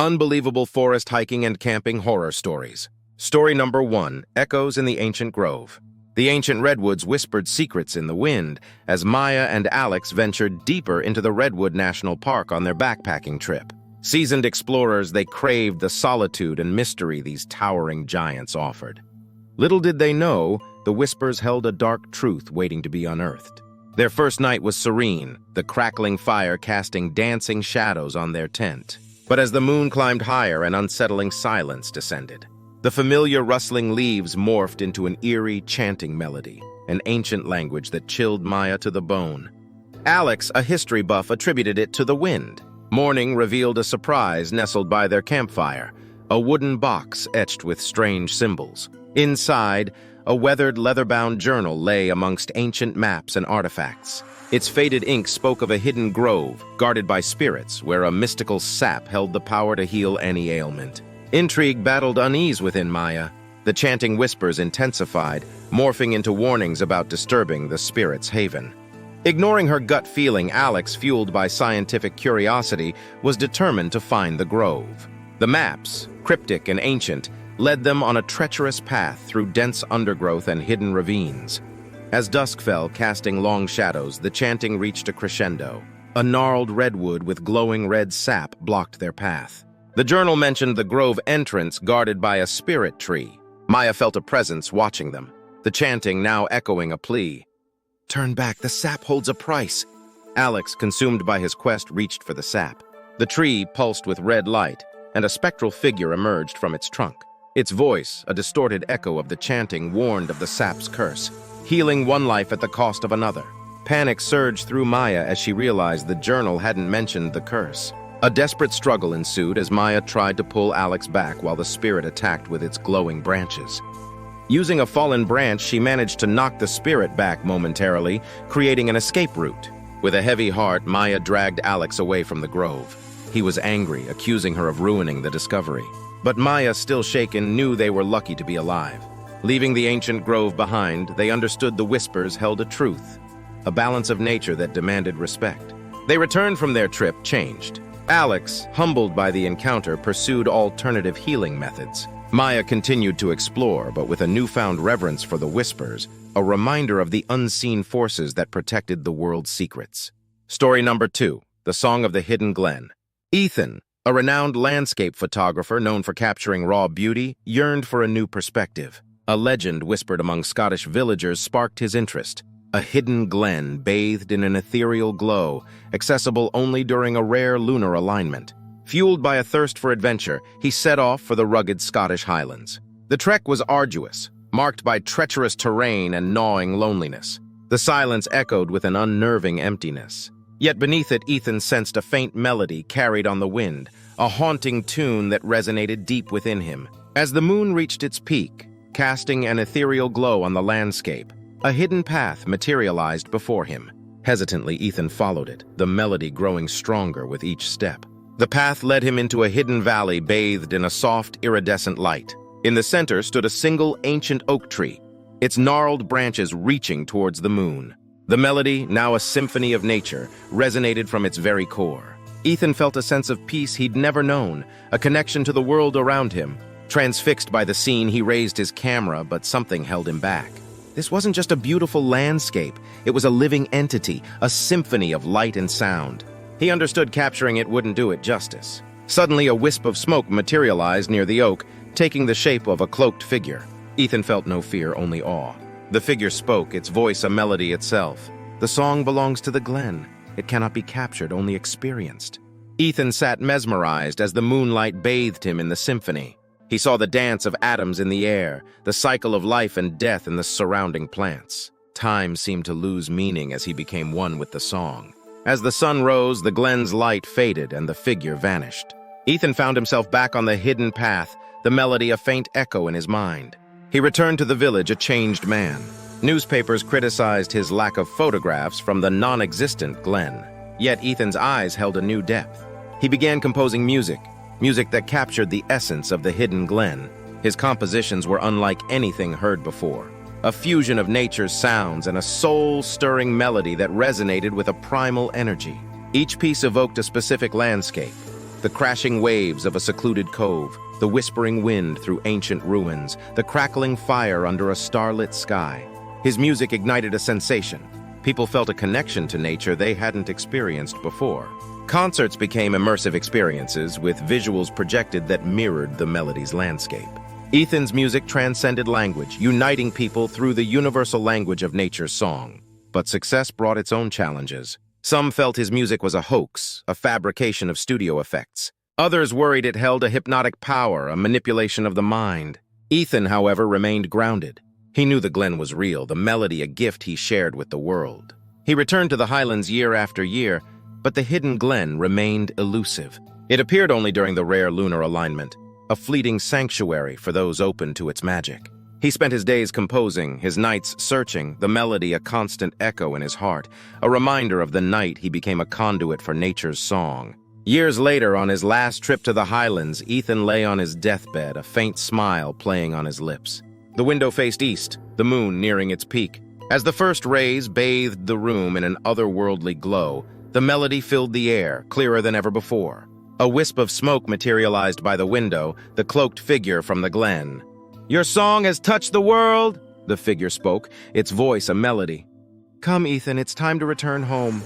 Unbelievable forest hiking and camping horror stories. Story number 1, Echoes in the Ancient Grove. The ancient redwoods whispered secrets in the wind as Maya and Alex ventured deeper into the Redwood National Park on their backpacking trip. Seasoned explorers, they craved the solitude and mystery these towering giants offered. Little did they know, the whispers held a dark truth waiting to be unearthed. Their first night was serene, the crackling fire casting dancing shadows on their tent. But as the moon climbed higher, an unsettling silence descended. The familiar rustling leaves morphed into an eerie chanting melody, an ancient language that chilled Maya to the bone. Alex, a history buff, attributed it to the wind. Morning revealed a surprise nestled by their campfire, a wooden box etched with strange symbols. Inside, a weathered leather-bound journal lay amongst ancient maps and artifacts. Its faded ink spoke of a hidden grove, guarded by spirits, where a mystical sap held the power to heal any ailment. Intrigue battled unease within Maya. The chanting whispers intensified, morphing into warnings about disturbing the spirit's haven. Ignoring her gut feeling, Alex, fueled by scientific curiosity, was determined to find the grove. The maps, cryptic and ancient, led them on a treacherous path through dense undergrowth and hidden ravines. As dusk fell, casting long shadows, the chanting reached a crescendo. A gnarled redwood with glowing red sap blocked their path. The journal mentioned the grove entrance guarded by a spirit tree. Maya felt a presence watching them, the chanting now echoing a plea. "Turn back, the sap holds a price." Alex, consumed by his quest, reached for the sap. The tree pulsed with red light, and a spectral figure emerged from its trunk. Its voice, a distorted echo of the chanting, warned of the sap's curse, healing one life at the cost of another. Panic surged through Maya as she realized the journal hadn't mentioned the curse. A desperate struggle ensued as Maya tried to pull Alex back while the spirit attacked with its glowing branches. Using a fallen branch, she managed to knock the spirit back momentarily, creating an escape route. With a heavy heart, Maya dragged Alex away from the grove. He was angry, accusing her of ruining the discovery. But Maya, still shaken, knew they were lucky to be alive. Leaving the ancient grove behind, they understood the whispers held a truth, a balance of nature that demanded respect. They returned from their trip changed. Alex, humbled by the encounter, pursued alternative healing methods. Maya continued to explore, but with a newfound reverence for the whispers, a reminder of the unseen forces that protected the world's secrets. Story number 2, The Song of the Hidden Glen. Ethan, a renowned landscape photographer known for capturing raw beauty, yearned for a new perspective. A legend whispered among Scottish villagers sparked his interest. A hidden glen bathed in an ethereal glow, accessible only during a rare lunar alignment. Fueled by a thirst for adventure, he set off for the rugged Scottish Highlands. The trek was arduous, marked by treacherous terrain and gnawing loneliness. The silence echoed with an unnerving emptiness. Yet beneath it, Ethan sensed a faint melody carried on the wind, a haunting tune that resonated deep within him. As the moon reached its peak, casting an ethereal glow on the landscape, a hidden path materialized before him. Hesitantly, Ethan followed it, the melody growing stronger with each step. The path led him into a hidden valley bathed in a soft, iridescent light. In the center stood a single ancient oak tree, its gnarled branches reaching towards the moon. The melody, now a symphony of nature, resonated from its very core. Ethan felt a sense of peace he'd never known, a connection to the world around him. Transfixed by the scene, he raised his camera, but something held him back. This wasn't just a beautiful landscape, it was a living entity, a symphony of light and sound. He understood capturing it wouldn't do it justice. Suddenly, a wisp of smoke materialized near the oak, taking the shape of a cloaked figure. Ethan felt no fear, only awe. The figure spoke, its voice a melody itself. The song belongs to the glen. It cannot be captured, only experienced. Ethan sat mesmerized as the moonlight bathed him in the symphony. He saw the dance of atoms in the air, the cycle of life and death in the surrounding plants. Time seemed to lose meaning as he became one with the song. As the sun rose, the glen's light faded and the figure vanished. Ethan found himself back on the hidden path, the melody a faint echo in his mind. He returned to the village a changed man. Newspapers criticized his lack of photographs from the non-existent glen. Yet Ethan's eyes held a new depth. He began composing music that captured the essence of the hidden glen. His compositions were unlike anything heard before. A fusion of nature's sounds and a soul-stirring melody that resonated with a primal energy. Each piece evoked a specific landscape, The crashing waves of a secluded cove, the whispering wind through ancient ruins, the crackling fire under a starlit sky. His music ignited a sensation. People felt a connection to nature they hadn't experienced before. Concerts became immersive experiences with visuals projected that mirrored the melody's landscape. Ethan's music transcended language, uniting people through the universal language of nature's song. But success brought its own challenges. Some felt his music was a hoax, a fabrication of studio effects. Others worried it held a hypnotic power, a manipulation of the mind. Ethan, however, remained grounded. He knew the glen was real, the melody a gift he shared with the world. He returned to the highlands year after year, but the hidden glen remained elusive. It appeared only during the rare lunar alignment, a fleeting sanctuary for those open to its magic. He spent his days composing, his nights searching, the melody a constant echo in his heart, a reminder of the night he became a conduit for nature's song. Years later, on his last trip to the highlands, Ethan lay on his deathbed, a faint smile playing on his lips. The window faced east, the moon nearing its peak. As the first rays bathed the room in an otherworldly glow, the melody filled the air, clearer than ever before. A wisp of smoke materialized by the window, the cloaked figure from the glen. "Your song has touched the world," the figure spoke, its voice a melody. "Come, Ethan, it's time to return home."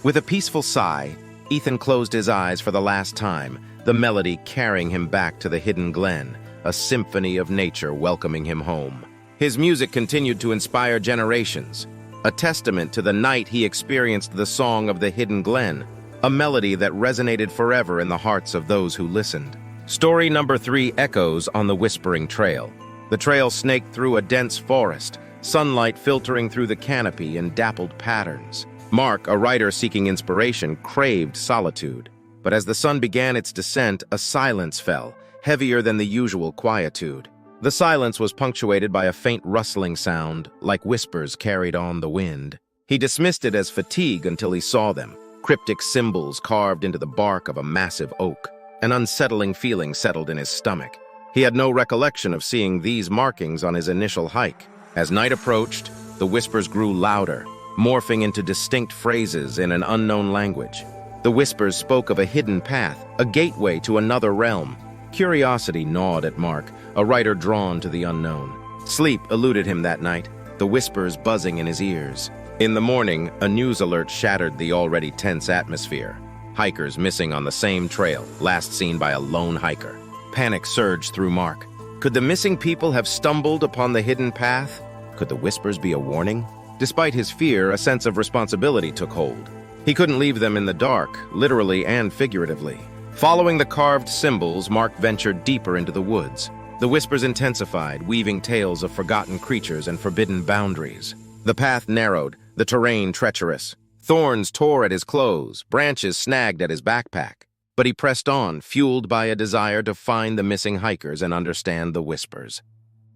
With a peaceful sigh, Ethan closed his eyes for the last time, the melody carrying him back to the hidden glen, a symphony of nature welcoming him home. His music continued to inspire generations, a testament to the night he experienced the song of the hidden glen, a melody that resonated forever in the hearts of those who listened. Story number 3 echoes on the Whispering Trail. The trail snaked through a dense forest, sunlight filtering through the canopy in dappled patterns. Mark, a writer seeking inspiration, craved solitude. But as the sun began its descent, a silence fell, heavier than the usual quietude. The silence was punctuated by a faint rustling sound, like whispers carried on the wind. He dismissed it as fatigue until he saw them, cryptic symbols carved into the bark of a massive oak. An unsettling feeling settled in his stomach. He had no recollection of seeing these markings on his initial hike. As night approached, the whispers grew louder, morphing into distinct phrases in an unknown language. The whispers spoke of a hidden path, a gateway to another realm. Curiosity gnawed at Mark, a writer drawn to the unknown. Sleep eluded him that night, the whispers buzzing in his ears. In the morning, a news alert shattered the already tense atmosphere. Hikers missing on the same trail, last seen by a lone hiker. Panic surged through Mark. Could the missing people have stumbled upon the hidden path? Could the whispers be a warning? Despite his fear, a sense of responsibility took hold. He couldn't leave them in the dark, literally and figuratively. Following the carved symbols, Mark ventured deeper into the woods. The whispers intensified, weaving tales of forgotten creatures and forbidden boundaries. The path narrowed, the terrain treacherous. Thorns tore at his clothes, branches snagged at his backpack. But he pressed on, fueled by a desire to find the missing hikers and understand the whispers.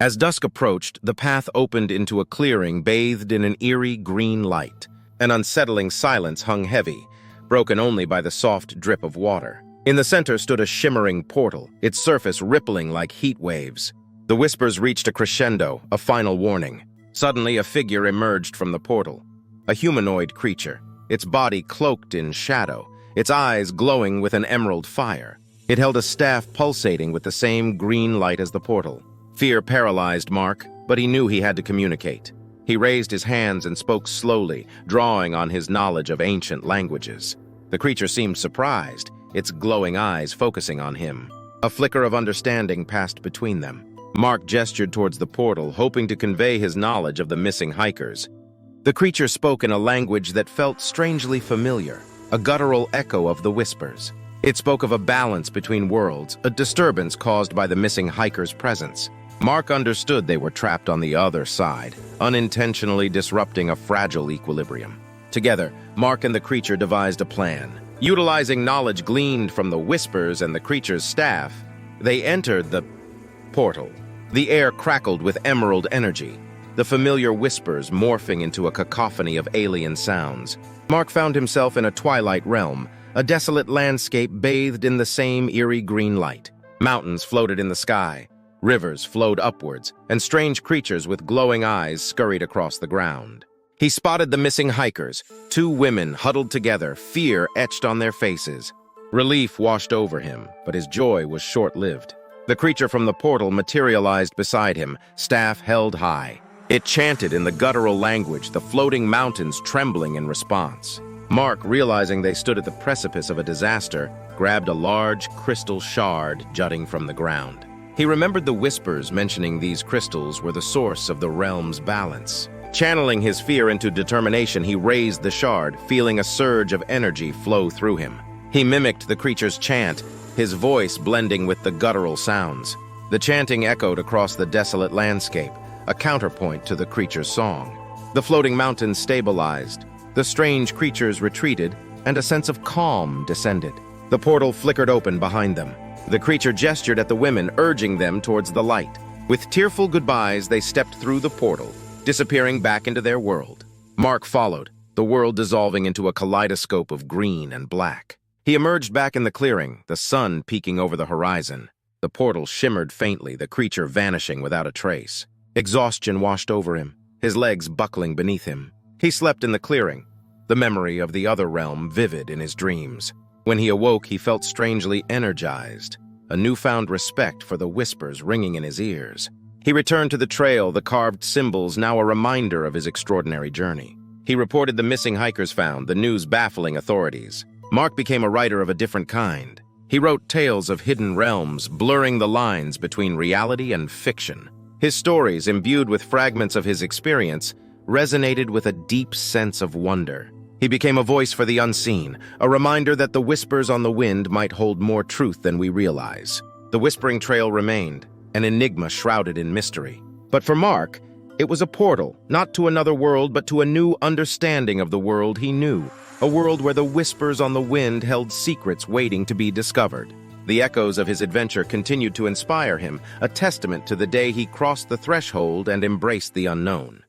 As dusk approached, the path opened into a clearing bathed in an eerie green light. An unsettling silence hung heavy, broken only by the soft drip of water. In the center stood a shimmering portal, its surface rippling like heat waves. The whispers reached a crescendo, a final warning. Suddenly, a figure emerged from the portal. A humanoid creature, its body cloaked in shadow, its eyes glowing with an emerald fire. It held a staff pulsating with the same green light as the portal. Fear paralyzed Mark, but he knew he had to communicate. He raised his hands and spoke slowly, drawing on his knowledge of ancient languages. The creature seemed surprised, its glowing eyes focusing on him. A flicker of understanding passed between them. Mark gestured towards the portal, hoping to convey his knowledge of the missing hikers. The creature spoke in a language that felt strangely familiar, a guttural echo of the whispers. It spoke of a balance between worlds, a disturbance caused by the missing hikers' presence. Mark understood they were trapped on the other side, unintentionally disrupting a fragile equilibrium. Together, Mark and the creature devised a plan. Utilizing knowledge gleaned from the whispers and the creature's staff, they entered the portal. The air crackled with emerald energy, the familiar whispers morphing into a cacophony of alien sounds. Mark found himself in a twilight realm, a desolate landscape bathed in the same eerie green light. Mountains floated in the sky, rivers flowed upwards, and strange creatures with glowing eyes scurried across the ground. He spotted the missing hikers, two women huddled together, fear etched on their faces. Relief washed over him, but his joy was short-lived. The creature from the portal materialized beside him, staff held high. It chanted in the guttural language, the floating mountains trembling in response. Mark, realizing they stood at the precipice of a disaster, grabbed a large crystal shard jutting from the ground. He remembered the whispers mentioning these crystals were the source of the realm's balance. Channeling his fear into determination, he raised the shard, feeling a surge of energy flow through him. He mimicked the creature's chant, his voice blending with the guttural sounds. The chanting echoed across the desolate landscape, a counterpoint to the creature's song. The floating mountains stabilized, the strange creatures retreated, and a sense of calm descended. The portal flickered open behind them. The creature gestured at the women, urging them towards the light. With tearful goodbyes, they stepped through the portal, disappearing back into their world. Mark followed, the world dissolving into a kaleidoscope of green and black. He emerged back in the clearing, the sun peeking over the horizon. The portal shimmered faintly, the creature vanishing without a trace. Exhaustion washed over him, his legs buckling beneath him. He slept in the clearing, the memory of the other realm vivid in his dreams. When he awoke, he felt strangely energized, a newfound respect for the whispers ringing in his ears. He returned to the trail, the carved symbols now a reminder of his extraordinary journey. He reported the missing hikers found, the news baffling authorities. Mark became a writer of a different kind. He wrote tales of hidden realms, blurring the lines between reality and fiction. His stories, imbued with fragments of his experience, resonated with a deep sense of wonder. He became a voice for the unseen, a reminder that the whispers on the wind might hold more truth than we realize. The Whispering Trail remained, an enigma shrouded in mystery. But for Mark, it was a portal, not to another world, but to a new understanding of the world he knew, a world where the whispers on the wind held secrets waiting to be discovered. The echoes of his adventure continued to inspire him, a testament to the day he crossed the threshold and embraced the unknown.